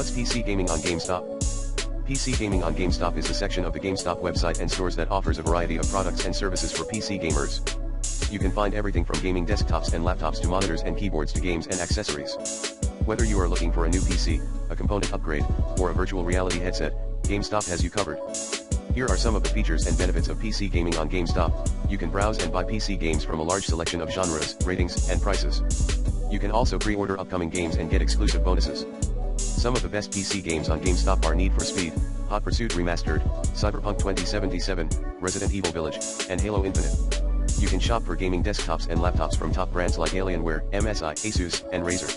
What's PC gaming on Gamestop? PC gaming on Gamestop is a section of the Gamestop website and stores that offers a variety of products and services for PC gamers. You can find everything from gaming desktops and laptops to monitors and keyboards to games and accessories. Whether you are looking for a new PC, a component upgrade, or a virtual reality headset, Gamestop has you covered. Here are some of the features and benefits of PC gaming on Gamestop. You can browse and buy PC games from a large selection of genres, ratings, and prices. You can also pre-order upcoming games and get exclusive bonuses. Some of the best PC games on Gamestop are Need for Speed, Hot Pursuit Remastered, Cyberpunk 2077, Resident Evil Village, and Halo Infinite. You can shop for gaming desktops and laptops from top brands like Alienware, MSI, Asus, and Razer.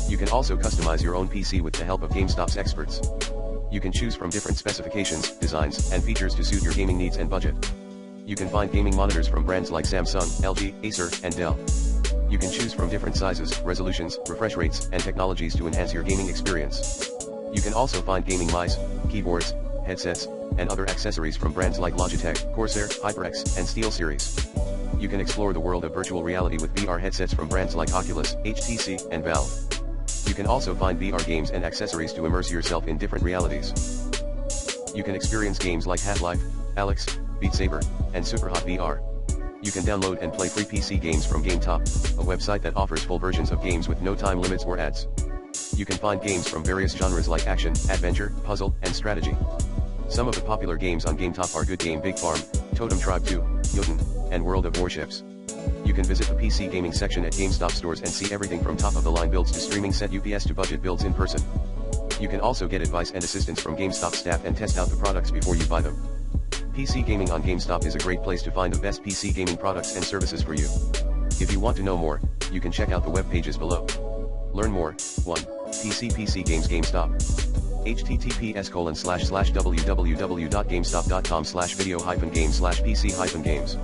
You can also customize your own PC with the help of Gamestop's experts. You can choose from different specifications, designs, and features to suit your gaming needs and budget. You can find gaming monitors from brands like Samsung, LG, Acer, and Dell. You can choose from different sizes, resolutions, refresh rates, and technologies to enhance your gaming experience. You can also find gaming mice, keyboards, headsets, and other accessories from brands like Logitech, Corsair, HyperX, and SteelSeries. You can explore the world of virtual reality with VR headsets from brands like Oculus, HTC, and Valve. You can also find VR games and accessories to immerse yourself in different realities. You can experience games like Half-Life, Alex, Beat Saber, and Superhot VR. You can download and play free PC games from Gamestop, a website that offers full versions of games with no time limits or ads. You can find games from various genres like action, adventure, puzzle, and strategy. Some of the popular games on Gamestop are Good Game Big Farm, Totem Tribe 2, Jotun, and World of Warships. You can visit the PC gaming section at Gamestop stores and see everything from top-of-the-line builds to streaming set UPS to budget builds in person. You can also get advice and assistance from Gamestop staff and test out the products before you buy them. PC gaming on Gamestop is a great place to find the best PC gaming products and services for you. If you want to know more, you can check out the web pages below. Learn more. 1. PC Games Gamestop. https://www.gamestop.com/video-game/PC-games